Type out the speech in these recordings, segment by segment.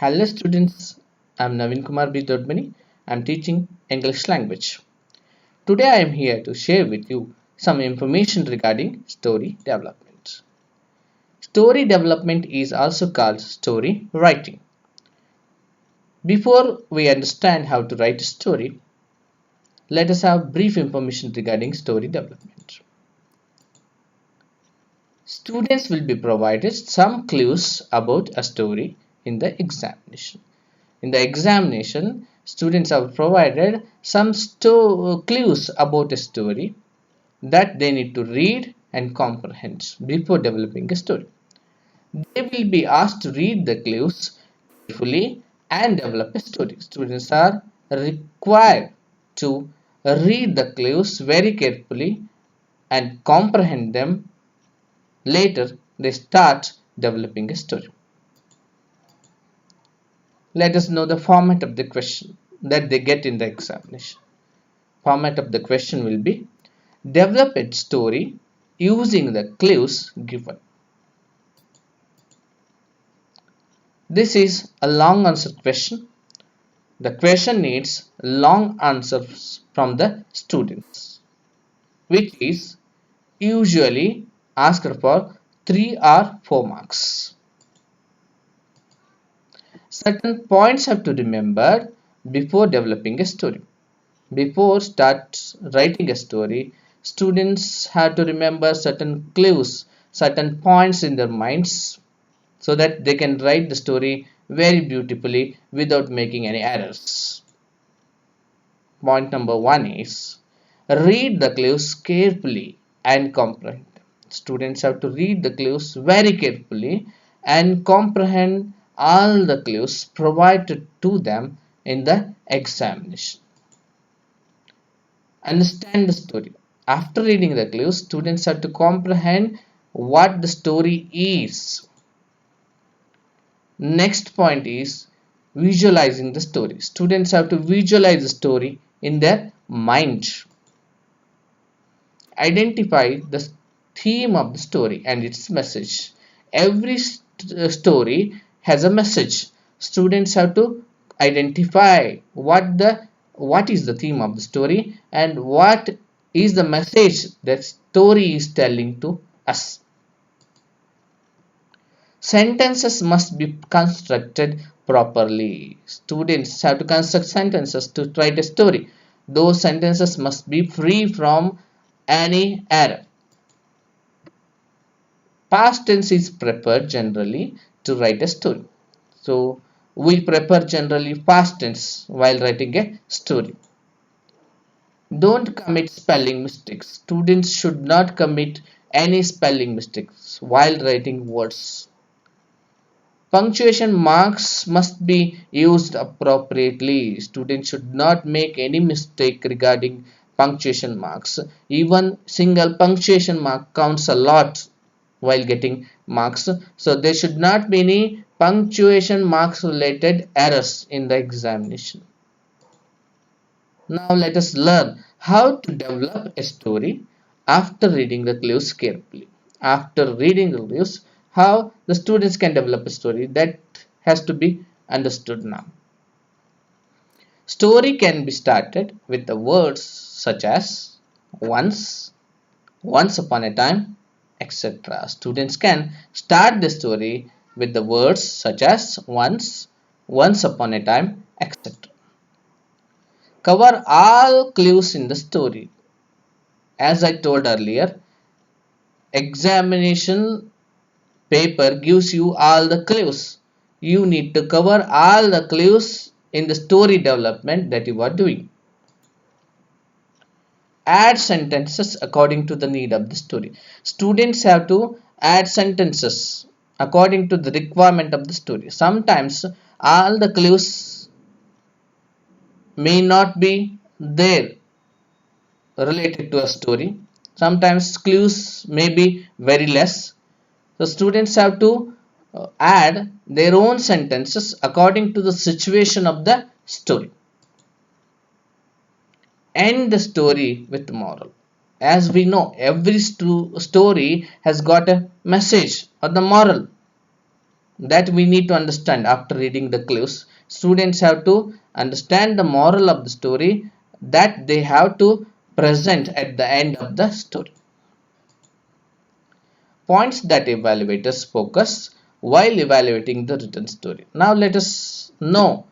Hello students, I'm Naveen Kumar B. Dodmani. I'm teaching English language. Today I am here to share with you some information regarding story development. Story development is also called story writing. Before we understand how to write a story, let us have brief information regarding story development. Students will be provided some clues about a story in the examination. In the examination, students are provided some clues about a story that they need to read and comprehend before developing a story. They will be asked to read the clues carefully and develop a story. Students are required to read the clues very carefully and comprehend them. Later, they start developing a story. Let us know the format of the question that they get in the examination. Format of the question will be develop a story using the clues given. This is a long answer question. The question needs long answers from the students, which is usually asked for 3 or 4 marks. Certain points have to remember before developing a story. Before start writing a story, students have to remember certain clues, certain points in their minds so that they can write the story very beautifully without making any errors. Point number 1 is read the clues carefully and comprehend. Students have to read the clues very carefully and comprehend all the clues provided to them in the examination. Understand the story. After reading the clues, students have to comprehend what the story is. Next point is visualizing the story. Students have to visualize the story in their mind. Identify the theme of the story and its message. Every story has a message. Students have to identify what is the theme of the story and what is the message that story is telling to us. Sentences must be constructed properly. Students have to construct sentences to write a story. Those sentences must be free from any error. Past tense is preferred generally to write a story. So we prefer generally past tense while writing a story. Don't commit spelling mistakes. Students should not commit any spelling mistakes while writing words. Punctuation marks must be used appropriately. Students should not make any mistake regarding punctuation marks. Even single punctuation mark counts a lot while getting marks. So there should not be any punctuation marks related errors in the examination. Now let us learn how to develop a story after reading the clues carefully. After reading the clues, how the students can develop a story that has to be understood now. Story can be started with the words such as once, once upon a time, etc. Students can start the story with the words such as once, once upon a time, etc. Cover all clues in the story. As I told earlier, examination paper gives you all the clues. You need to cover all the clues in the story development that you are doing. Add sentences according to the need of the story. Students have to add sentences according to the requirement of the story. Sometimes all the clues may not be there related to a story. Sometimes clues may be very less. So students have to add their own sentences according to the situation of the story. End the story with moral. As we know, every story has got a message or the moral. that we need to understand after reading the clues. Students have to understand the moral of the story that they have to present at the end of the story. Points that evaluators focus while evaluating the written story. Now let us know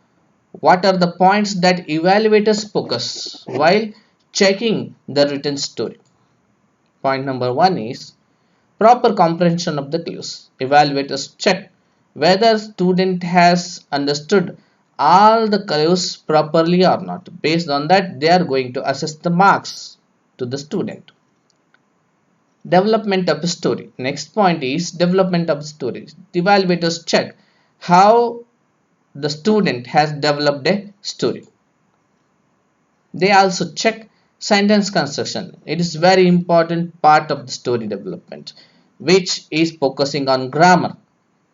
what are the points that evaluators focus while checking the written story. Point number one is proper comprehension of the clues. Evaluators check whether student has understood all the clues properly or not. Based on that, they are going to assess the marks to the student. Development of a story. Next point is development of story. The evaluators check how the student has developed a story. They also check sentence construction. It is very important part of the story development, which is focusing on grammar.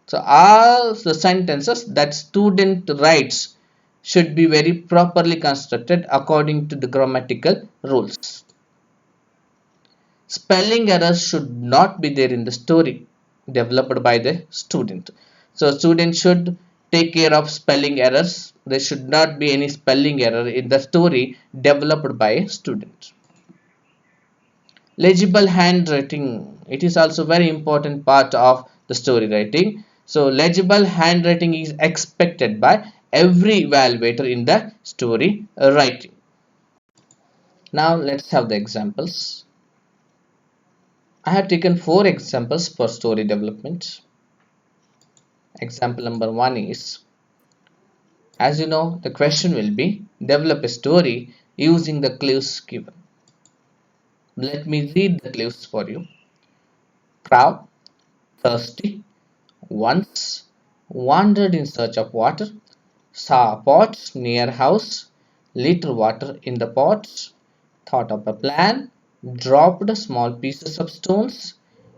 So all the sentences that student writes should be very properly constructed according to the grammatical rules. Spelling errors should not be there in the story developed by the student. So student should take care of spelling errors. There should not be any spelling error in the story developed by a student. Legible handwriting. It is also very important part of the story writing. So legible handwriting is expected by every evaluator in the story writing. Now let's have the examples. I have taken 4 examples for story development. Example number 1 is, as you know, the question will be develop a story using the clues given. Let me read the clues for you. Crow, thirsty, once wandered in search of water, saw a pot near house, little water in the pot, thought of a plan, dropped small pieces of stones,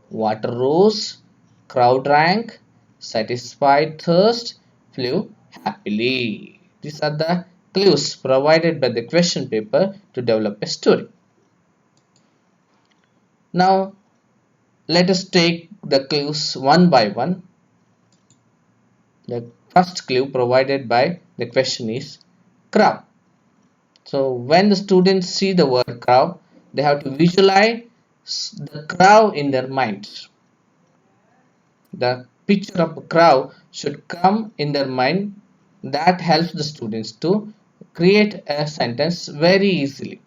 water rose, crow drank, satisfied thirst, flew happily. These are the clues provided by the question paper to develop a story. Now, let us take the clues one by one. The first clue provided by the question is crow. So when the students see the word crow, they have to visualize the crow in their mind. The picture of a crow should come in their mind. That helps the students to create a sentence very easily.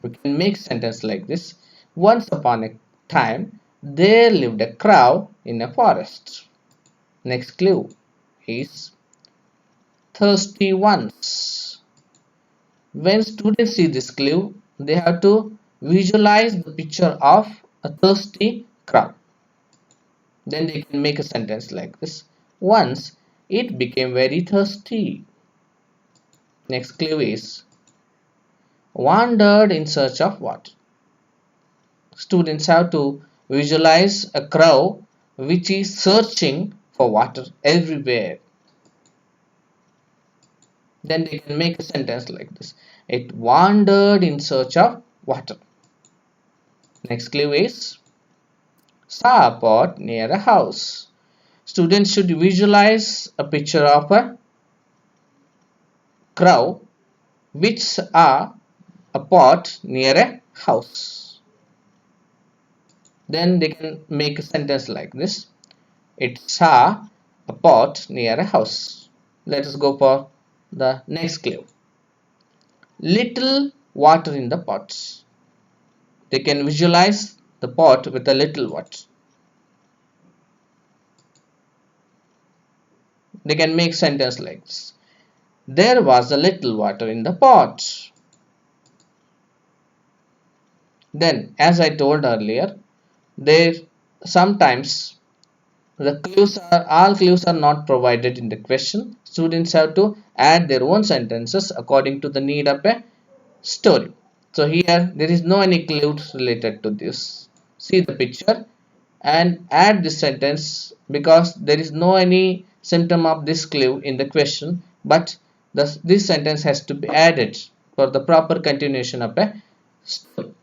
We can make sentence like this. Once upon a time, there lived a crow in a forest. Next clue is thirsty once. When students see this clue, they have to visualize the picture of a thirsty crow. Then they can make a sentence like this. Once it became very thirsty. Next clue is wandered in search of water. Students have to visualize a crow which is searching for water everywhere. Then they can make a sentence like this. It wandered in search of water. Next clue is saw a pot near a house. Students should visualize a picture of a crow which saw a pot near a house. Then they can make a sentence like this. It saw a pot near a house. Let us go for the next clue. Little water in the pots. They can visualize the pot with a little water. They can make sentence like this. There was a little water in the pot. Then, as I told earlier, there sometimes the clues are all clues are not provided in the question. Students have to add their own sentences according to the need of a story. So here there is no any clues related to this. See the picture and add this sentence because there is no any symptom of this clue in the question, but this sentence has to be added for the proper continuation of a story.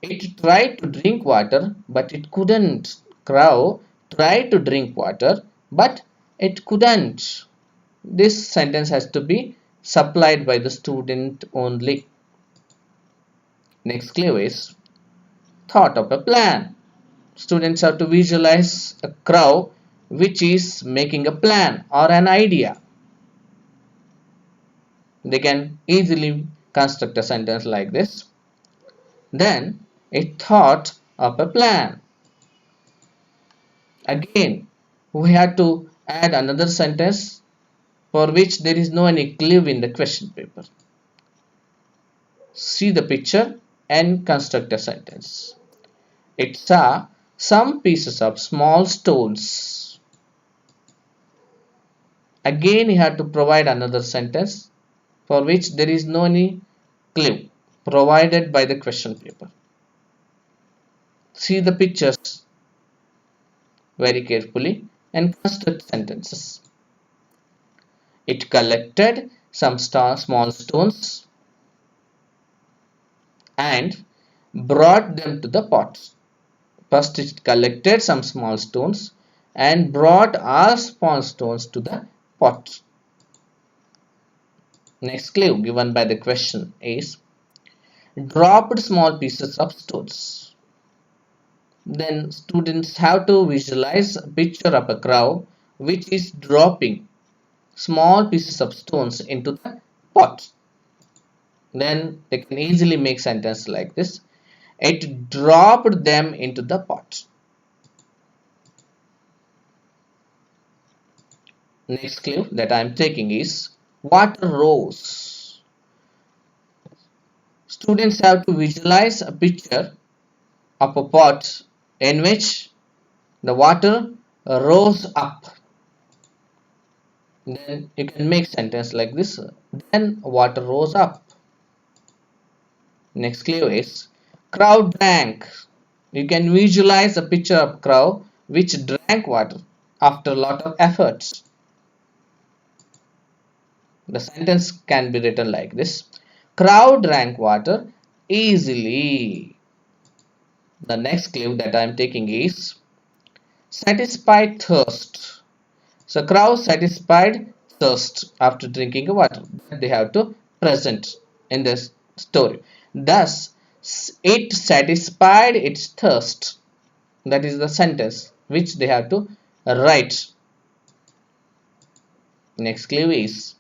It tried to drink water, but it couldn't. Crow tried to drink water, but it couldn't. This sentence has to be supplied by the student only. Next clue is thought of a plan. Students have to visualize a crow which is making a plan or an idea. They can easily construct a sentence like this. Then, it thought of a plan. Again, we have to add another sentence for which there is no any clue in the question paper. See the picture and construct a sentence. It saw some pieces of small stones. Again, you have to provide another sentence for which there is no any clue provided by the question paper. See the pictures very carefully and construct sentences. It collected some small stones and brought them to the pot. First, it collected some small stones and brought all small stones to the pot. Next clue given by the question is dropped small pieces of stones. Then students have to visualize a picture of a crow which is dropping small pieces of stones into the pot. Then they can easily make sentence like this. It dropped them into the pot. Next clue that I am taking is water rose. Students have to visualize a picture of a pot in which the water rose up. Then you can make sentence like this. Then water rose up. Next clue is crow drank. You can visualize a picture of crow which drank water after a lot of efforts. The sentence can be written like this. Crow drank water easily. The next clue that I am taking is satisfied thirst. So crow satisfied thirst after drinking water. They have to present in this story. Thus, it satisfied its thirst. That is the sentence which they have to write. Next clue is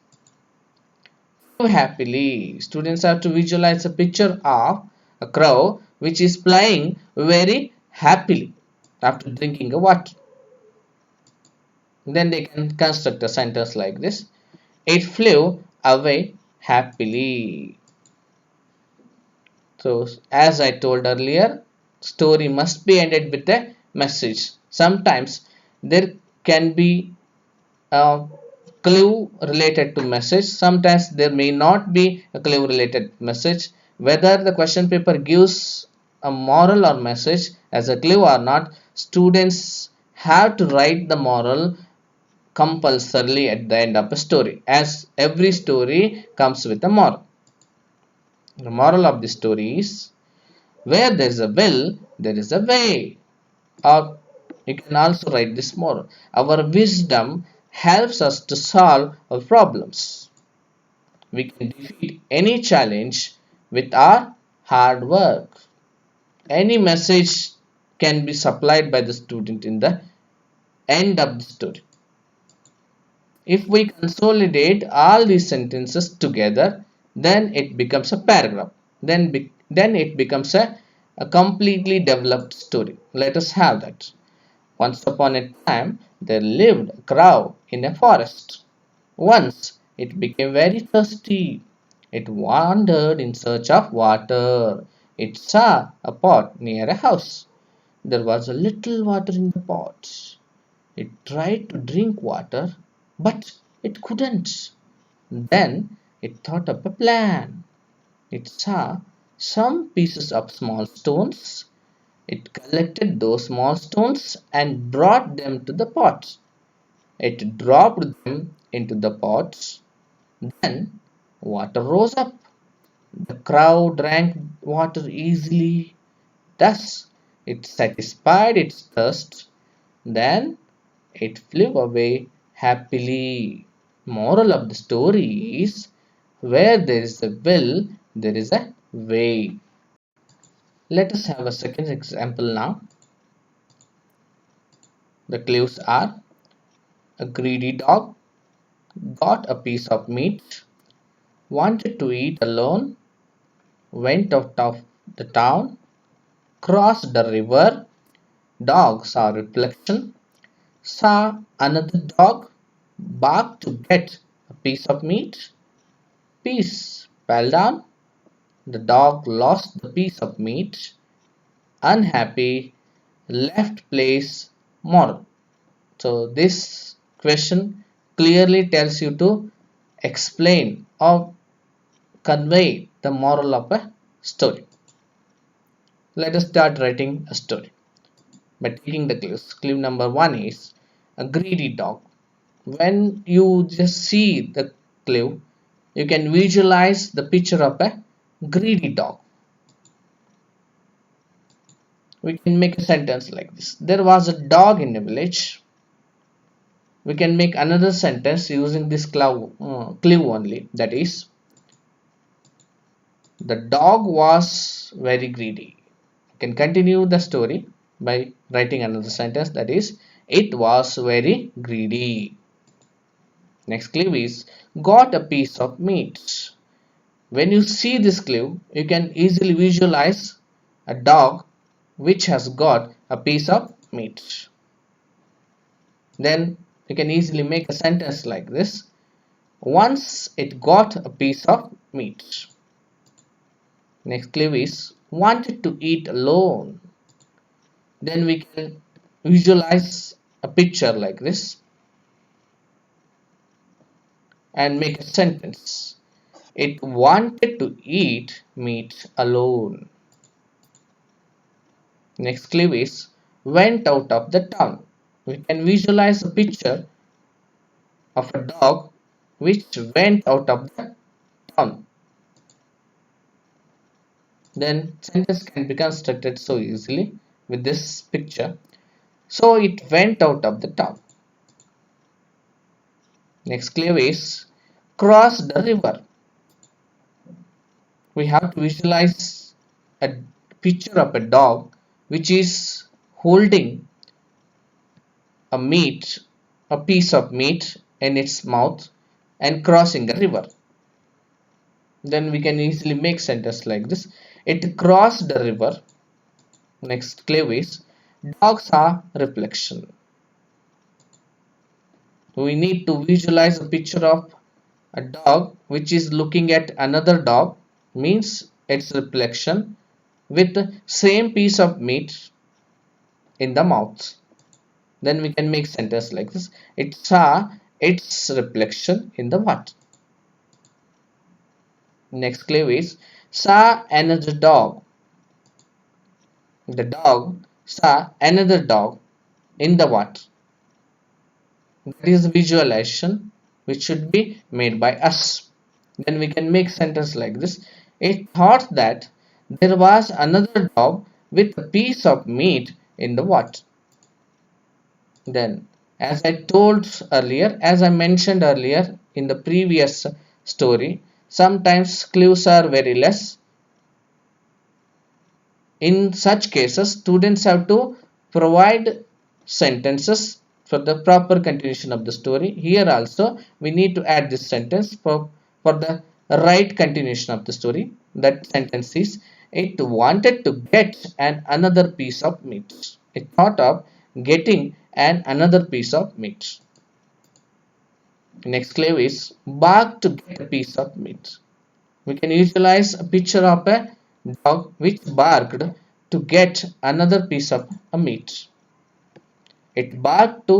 flew happily. Students have to visualize a picture of a crow which is flying very happily after drinking a water. Then they can construct a sentence like this. It flew away happily. So as I told earlier, story must be ended with a message. Sometimes there can be a clue related to message. Sometimes there may not be a clue related message. Whether the question paper gives a moral or message as a clue or not, students have to write the moral compulsorily at the end of a story, as every story comes with a moral. The moral of the story is where there is a will, there is a way. Or you can also write this moral. Our wisdom helps us to solve our problems. We can defeat any challenge with our hard work. Any message can be supplied by the student in the end of the story. If we consolidate all these sentences together, then it becomes a paragraph. Then it becomes a completely developed story. Let us have that. Once upon a time, there lived a crow in a forest. Once it became very thirsty. It wandered in search of water. It saw a pot near a house. There was a little water in the pot. It tried to drink water, but it couldn't. Then it thought up a plan. It saw some pieces of small stones. It collected those small stones and brought them to the pot. It dropped them into the pot. Then water rose up. The crow drank water easily. Thus, it satisfied its thirst. Then it flew away happily. Moral of the story is where there is a will, there is a way. Let us have a second example now. The clues are: a greedy dog got a piece of meat, wanted to eat alone, went out of the town, crossed the river, dog saw reflection, saw another dog, barked to get a piece of meat, piece fell down, the dog lost the piece of meat, unhappy, left place, moral. So this question clearly tells you to explain or convey the moral of a story. Let us start writing a story by taking the clues. Clue number one is a greedy dog. When you just see the clue, you can visualize the picture of a greedy dog. We can make a sentence like this: there was a dog in a village. We can make another sentence using this clue only, that is, the dog was very greedy. You can continue the story by writing another sentence, that is, it was very greedy. Next clue is got a piece of meat. When you see this clue, you can easily visualize a dog which has got a piece of meat. Then you can easily make a sentence like this: once it got a piece of meat. Next clue is wanted to eat alone. Then we can visualize a picture like this and make a sentence: it wanted to eat meat alone. Next clue is went out of the town. We can visualize a picture of a dog which went out of the town. Then sentence can be constructed so easily with this picture. So it went out of the town. Next clue is cross the river. We have to visualize a picture of a dog which is holding a piece of meat in its mouth and crossing a river. Then we can easily make sentence like this: it crossed the river. Next clue is dog saw reflection. We need to visualize a picture of a dog which is looking at another dog, means its reflection with the same piece of meat in the mouth. Then we can make sentence like this: it saw its reflection in the water. Next clue is saw another dog. The dog saw another dog in the water. That is visualization which should be made by us. Then we can make sentence like this: it thought that there was another dog with a piece of meat in the water. Then, as I mentioned earlier in the previous story, sometimes clues are very less. In such cases, students have to provide sentences for the proper continuation of the story. Here also, we need to add this sentence for the right continuation of the story. That sentence is: it wanted to get another piece of meat. It thought of getting another piece of meat. Next clue is bark to get a piece of meat. We can visualize a picture of a dog which barked to get another piece of meat. It barked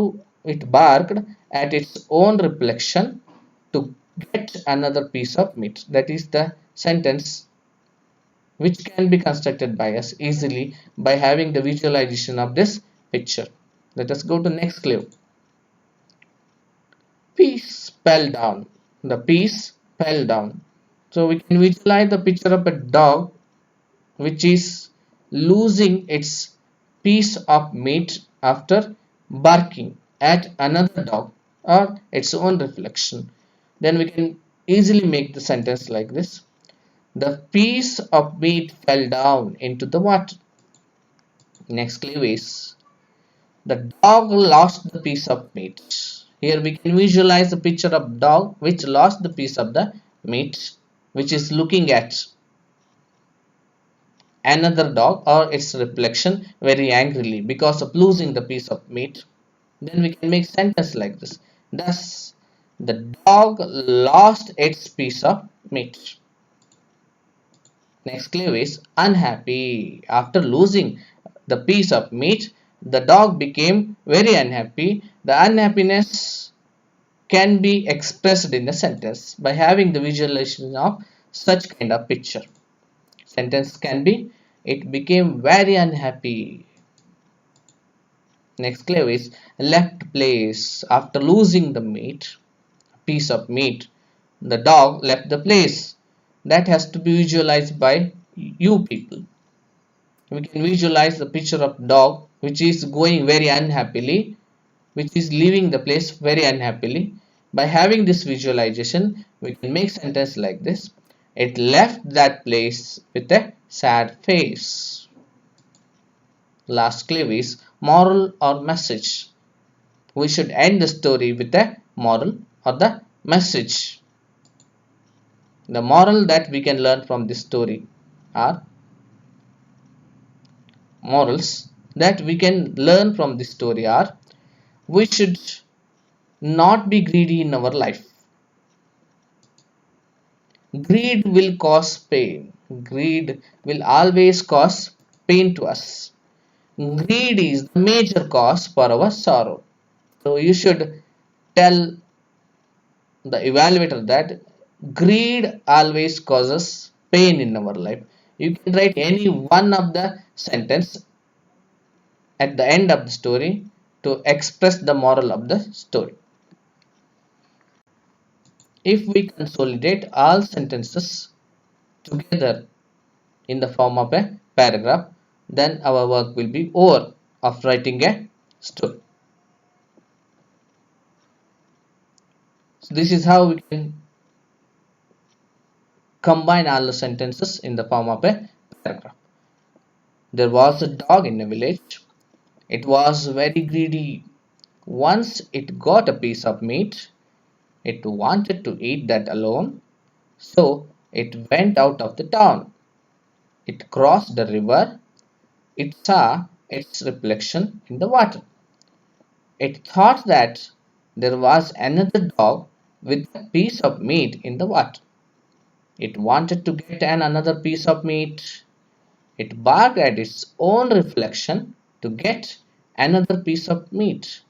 at its own reflection to get another piece of meat. That is the sentence which can be constructed by us easily by having the visualization of this picture. Let us go to next clue. Piece fell down. The piece fell down. So we can visualize the picture of a dog which is losing its piece of meat after barking at another dog or its own reflection, then we can easily make the sentence like this. The piece of meat fell down into the water. Next clue is the dog lost the piece of meat. Here we can visualize the picture of dog which lost the piece of the meat, which is looking at another dog or its reflection very angrily because of losing the piece of meat. Then we can make sentence like this. Thus, the dog lost its piece of meat. Next clue is unhappy. After losing the piece of meat, the dog became very unhappy. The unhappiness can be expressed in a sentence by having the visualization of such kind of picture. Sentence can be, it became very unhappy. Next clue is left place. After losing the piece of meat, the dog left the place. That has to be visualized by you people. We can visualize the picture of dog which is going very unhappily, which is leaving the place very unhappily. By having this visualization, we can make sentence like this. It left that place with a sad face. Last clue is moral or message. We should end the story with a moral or the message. The moral that we can learn from this story are morals that we can learn from this story are we should not be greedy in our life. Greed will cause pain. Greed will always cause pain to us. Greed is the major cause for our sorrow. So you should tell the evaluator that greed always causes pain in our life. You can write any one of the sentence at the end of the story to express the moral of the story. If we consolidate all sentences together in the form of a paragraph, then our work will be over of writing a story. So this is how we can combine all the sentences in the form of a paragraph. There was a dog in a village. It was very greedy. Once it got a piece of meat, it wanted to eat that alone. So it went out of the town. It crossed the river. It saw its reflection in the water. It thought that there was another dog with a piece of meat in the water. It wanted to get another piece of meat. It barked at its own reflection to get another piece of meat.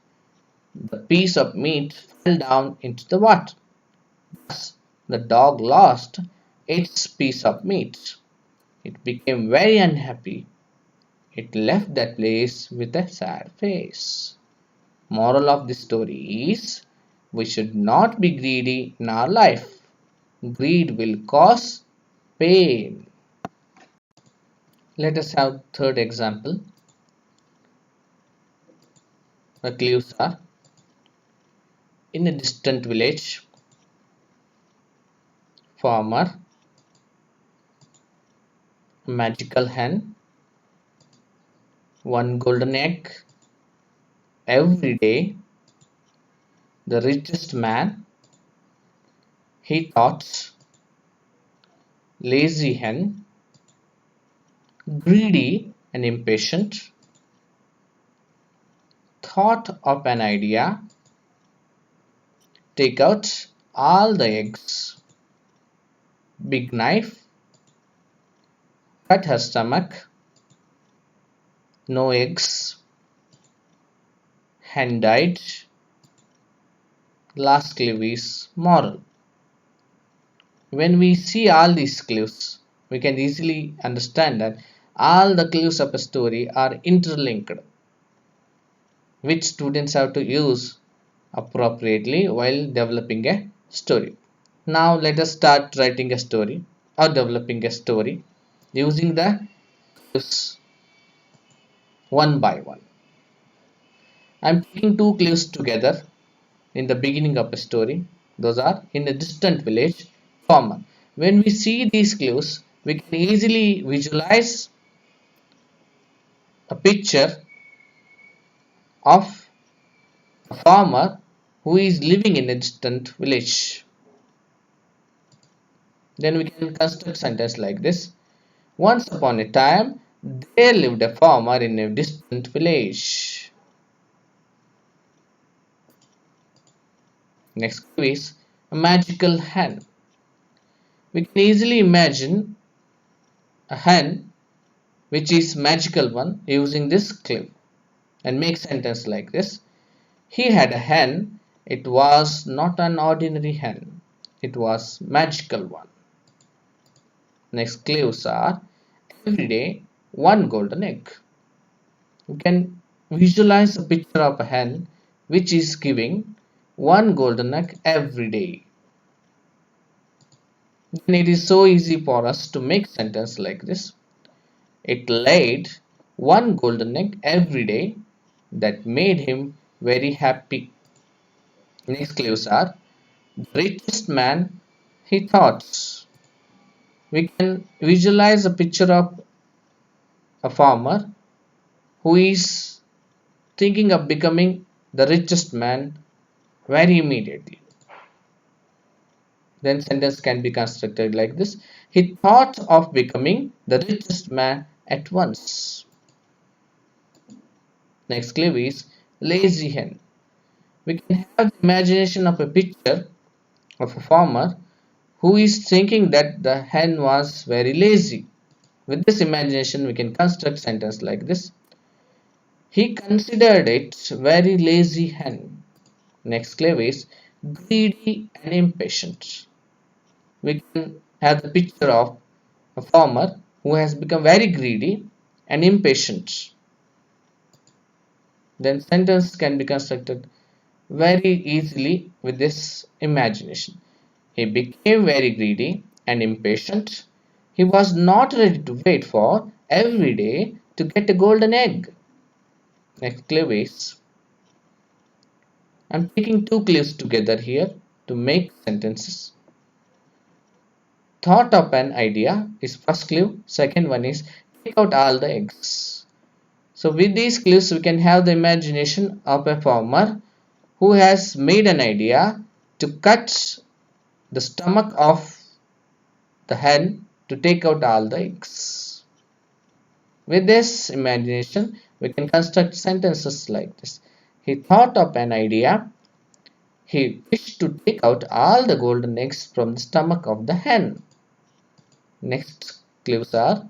The piece of meat fell down into the water. Thus, the dog lost its piece of meat. It became very unhappy. It left that place with a sad face. Moral of the story is we should not be greedy in our life. Greed will cause pain. Let us have third example. The clues are in a distant village, farmer, magical hen, one golden egg, every day, the richest man, he thought, lazy hen, greedy and impatient, thought of an idea, take out all the eggs, big knife, cut her stomach, no eggs, hen died. Last clue is moral. When we see all these clues, we can easily understand that all the clues of a story are interlinked, which students have to use appropriately while developing a story. Now let us start writing a story or developing a story using the clues one by one. I'm taking two clues together in the beginning of a story. Those are in a distant village, farmer. When we see these clues, we can easily visualize a picture of a farmer who is living in a distant village. Then we can construct sentence like this. Once upon a time, there lived a farmer in a distant village. Next clue is a magical hen. We can easily imagine a hen which is magical one using this clue and make sentence like this. He had a hen. It was not an ordinary hen. It was magical one. Next clues are every day one golden egg. You can visualize a picture of a hen which is giving one golden egg every day. Then it is so easy for us to make sentence like this. It laid one golden egg every day that made him very happy. Next clues are the richest man he thought. We can visualize a picture of a farmer who is thinking of becoming the richest man very immediately. Then sentence can be constructed like this. He thought of becoming the richest man at once. Next clue is lazy hen. We can have the imagination of a picture of a farmer who is thinking that the hen was very lazy. With this imagination, we can construct sentence like this. He considered it very lazy hen. Next clue is greedy and impatient. We can have the picture of a farmer who has become very greedy and impatient. Then sentence can be constructed very easily with this imagination. He became very greedy and impatient. He was not ready to wait for every day to get a golden egg. Next clue is I'm taking two clues together here to make sentences. Thought of an idea is first clue. Second one is take out all the eggs. So with these clues we can have the imagination of a farmer who has made an idea to cut the stomach of the hen to take out all the eggs. With this imagination we can construct sentences like this. He thought of an idea. He wished to take out all the golden eggs from the stomach of the hen. Next clues are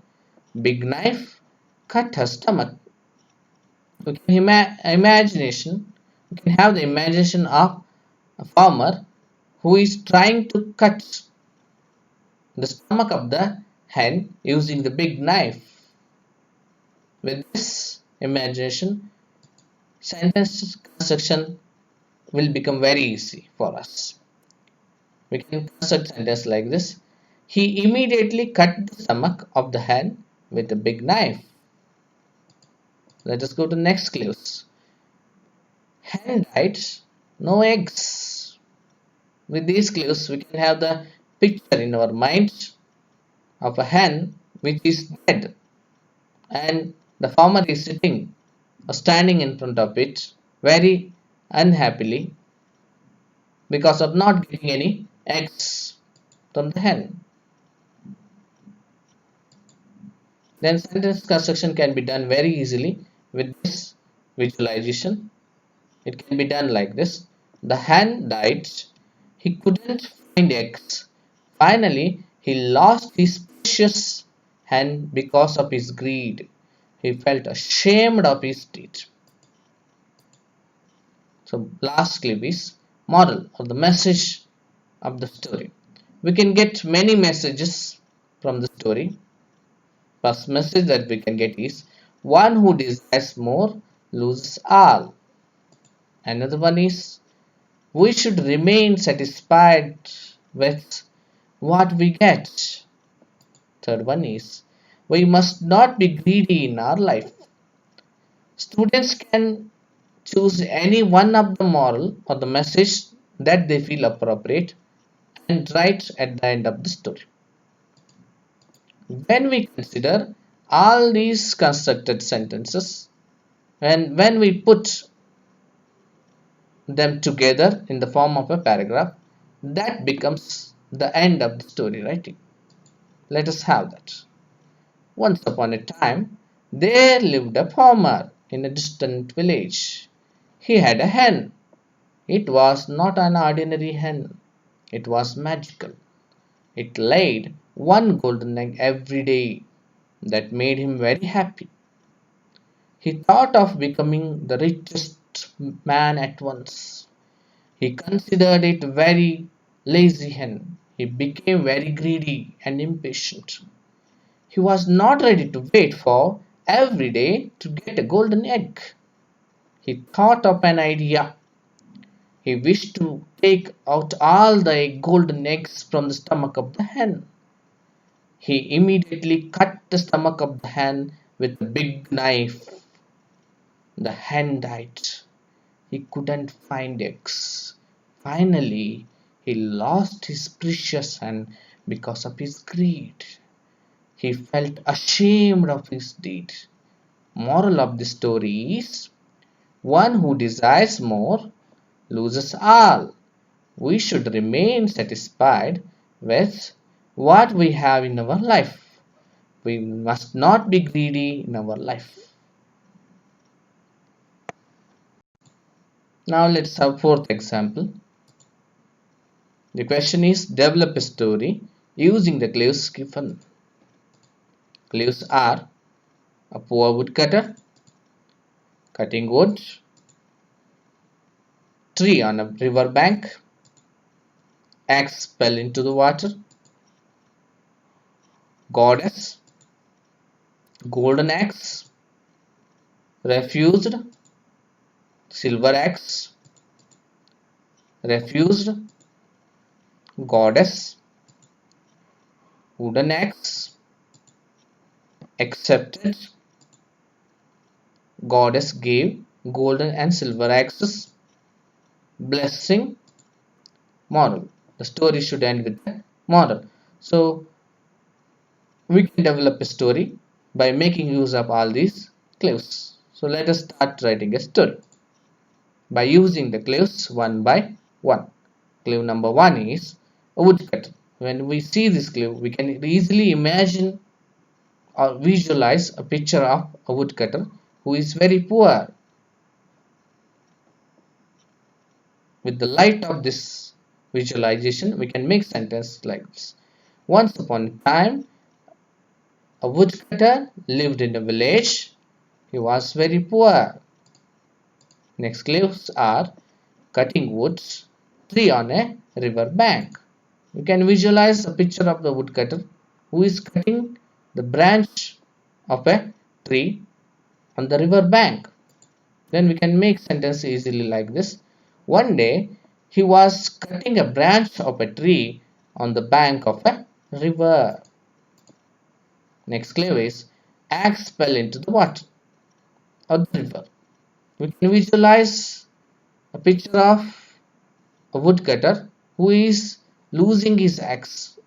big knife cut her stomach. We can we can have the imagination of a farmer who is trying to cut the stomach of the hen using the big knife. With this imagination, sentence construction will become very easy for us. We can construct sentence like this. He immediately cut the stomach of the hen with a big knife. Let us go to next clues. Hen died, no eggs. With these clues, we can have the picture in our mind of a hen which is dead, and the farmer is sitting or standing in front of it very unhappily because of not getting any eggs from the hen. Then sentence construction can be done very easily with this visualization. It can be done like this. The hen died. He couldn't find eggs. Finally, he lost his precious hen because of his greed. He felt ashamed of his deed. So last clip is moral or the message of the story. We can get many messages from the story. First message that we can get is one who desires more loses all. Another one is we should remain satisfied with what we get. Third one is we must not be greedy in our life. Students can choose any one of the moral or the message that they feel appropriate and write at the end of the story. When we consider all these constructed sentences, and when we put them together in the form of a paragraph, that becomes the end of the story writing. Let us have that. Once upon a time, there lived a farmer in a distant village. He had a hen. It was not an ordinary hen, it was magical. It laid one golden egg every day. That made him very happy. He thought of becoming the richest man at once. He considered it very lazy hen. He became very greedy and impatient. He was not ready to wait for every day to get a golden egg. He thought of an idea. He wished to take out all the golden eggs from the stomach of the hen. He immediately cut the stomach of the hen with a big knife. The hen died. He couldn't find eggs. Finally, he lost his precious hen because of his greed. He felt ashamed of his deed. Moral of the story is one who desires more loses all. We should remain satisfied with what we have in our life. We must not be greedy in our life. Now let's have fourth example. The question is develop a story using the clues given. Clues are a poor woodcutter, cutting wood, tree on a river bank, axe fell into the water, goddess, golden axe, refused, silver axe, refused, goddess, wooden axe, accepted, goddess gave golden and silver axes, blessing, moral. The story should end with a moral. So we can develop a story by making use of all these clues. So let us start writing a story by using the clues one by one. Clue number one is a woodcutter. When we see this clue, we can easily imagine or visualize a picture of a woodcutter who is very poor. With the light of this visualization, we can make sentence like this. Once upon a time, a woodcutter lived in a village. He was very poor. Next clues are cutting woods, tree on a river bank. You can visualize a picture of the woodcutter who is cutting the branch of a tree on the river bank. Then we can make sentence easily like this. One day he was cutting a branch of a tree on the bank of a river. Next clue is axe fell into the water of the river. We can visualize a picture of a woodcutter who is losing his axe,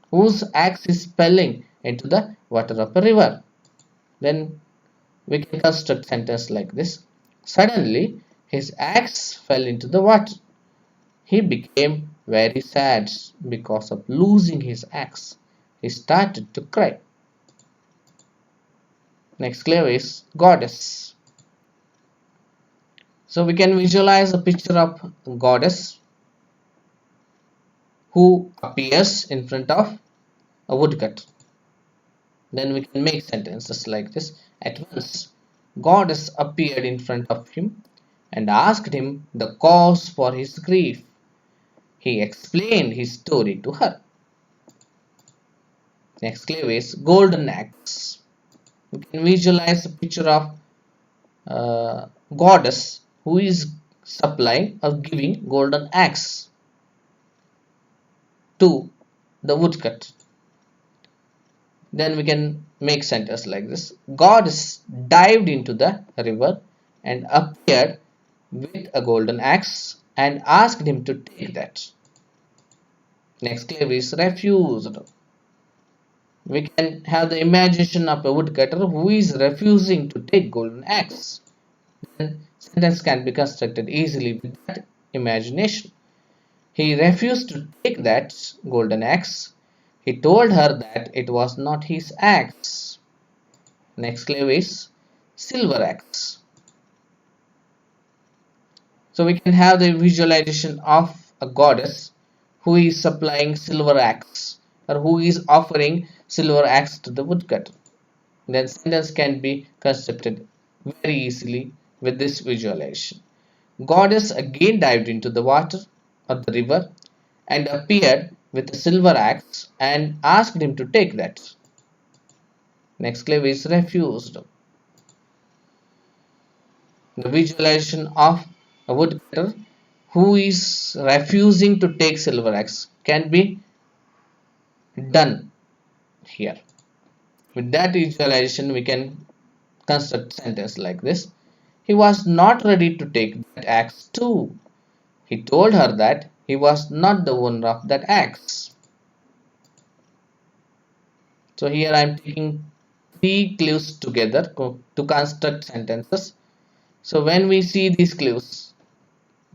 whose axe is falling into the water of a river. Then we can construct sentence like this. Suddenly his axe fell into the water. He became very sad because of losing his axe. He started to cry. Next clue is goddess. So we can visualize a picture of a goddess who appears in front of a woodcutter. Then we can make sentences like this. At once, goddess appeared in front of him and asked him the cause for his grief. He explained his story to her. Next clue is golden axe. We can visualize a picture of goddess who is supplying or giving golden axe to the woodcutter. Then we can make sentence like this. Goddess dived into the river and appeared with a golden axe and asked him to take that. Next clause refused. We can have the imagination of a woodcutter who is refusing to take golden axe. Then sentence can be constructed easily with that imagination. He refused to take that golden axe. He told her that it was not his axe. Next clause silver axe. So we can have the visualization of a goddess who is supplying silver axe or who is offering silver axe to the woodcutter. Then sentence can be constructed very easily with this visualization. Goddess again dived into the water of the river and appeared with a silver axe and asked him to take that. Next clause refused. The visualization of a woodcutter who is refusing to take silver axe can be done here. With that visualization, we can construct sentence like this. He was not ready to take that axe too. He told her that he was not the owner of that axe. So here I am taking three clues together to construct sentences. So when we see these clues,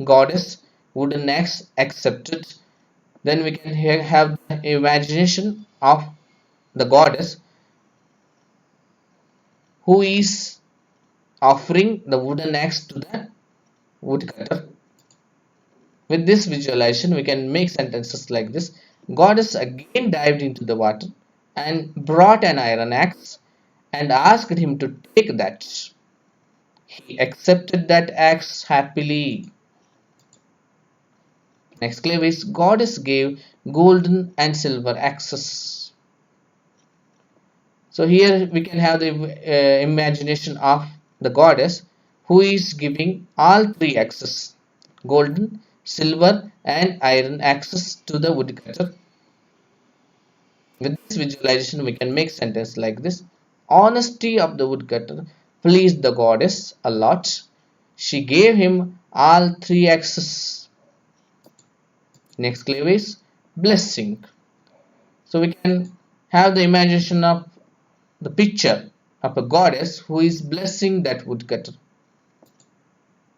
goddess, wooden axe, accepted, then we can have the imagination of the goddess who is offering the wooden axe to the woodcutter. With this visualization, we can make sentences like this. Goddess again dived into the water and brought an iron axe and asked him to take that. He accepted that axe happily. Next clause is goddess gave golden and silver axes. So here we can have the imagination of the goddess who is giving all three axes, golden, silver and iron axes to the woodcutter. With this visualization we can make sentence like this. Honesty of the woodcutter pleased the goddess a lot. She gave him all three axes. Next clause is blessing. So we can have the imagination of the picture of a goddess who is blessing that woodcutter.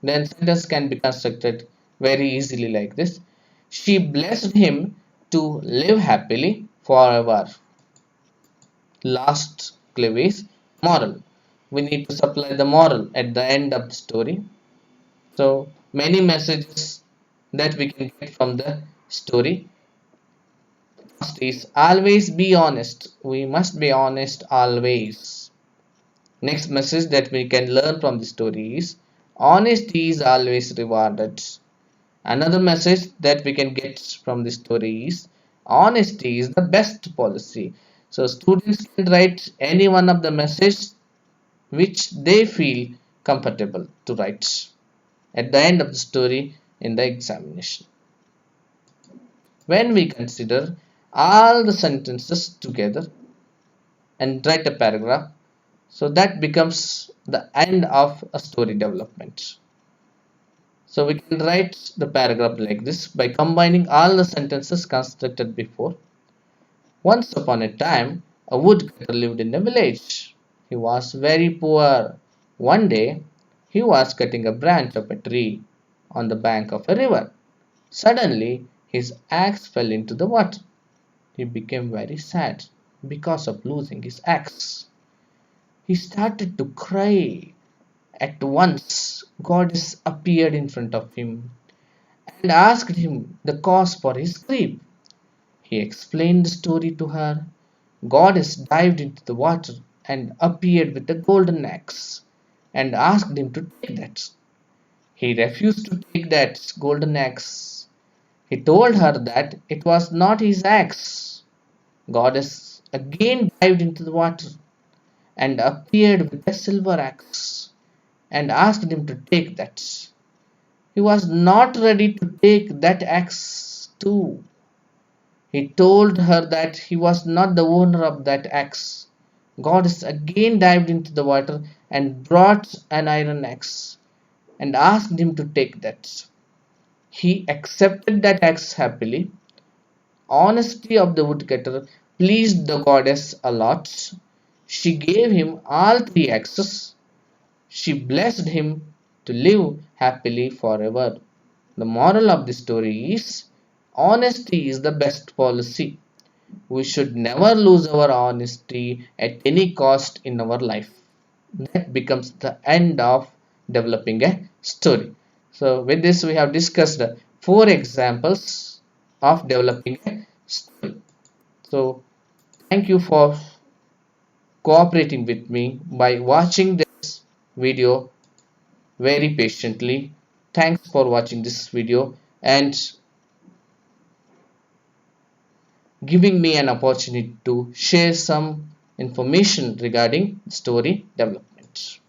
Then sentence can be constructed very easily like this. She blessed him to live happily forever. Last clause moral. We need to supply the moral at the end of the story. So many messages that we can get from the story. First is always be honest. We must be honest always. Next message that we can learn from the story is honesty is always rewarded. Another message that we can get from the story is honesty is the best policy. So students can write any one of the messages which they feel comfortable to write at the end of the story in the examination. When we consider all the sentences together and write a paragraph, so that becomes the end of a story development. So we can write the paragraph like this by combining all the sentences constructed before. Once upon a time, a woodcutter lived in a village. He was very poor. One day, he was cutting a branch of a tree on the bank of a river. Suddenly, his axe fell into the water. He became very sad because of losing his axe. He started to cry. At once, Goddess appeared in front of him and asked him the cause for his grief. He explained the story to her. Goddess dived into the water and appeared with a golden axe and asked him to take that. He refused to take that golden axe. He told her that it was not his axe. Goddess again dived into the water and appeared with a silver axe and asked him to take that. He was not ready to take that axe too. He told her that he was not the owner of that axe. Goddess again dived into the water and brought an iron axe and asked him to take that. He accepted that axe happily. Honesty of the woodcutter pleased the goddess a lot. She gave him all three axes. She blessed him to live happily forever. The moral of the story is honesty is the best policy. We should never lose our honesty at any cost in our life. That becomes the end of developing a story. So, with this, we have discussed four examples of developing a story. So, thank you for cooperating with me by watching this video very patiently. Thanks for watching this video and giving me an opportunity to share some information regarding story development.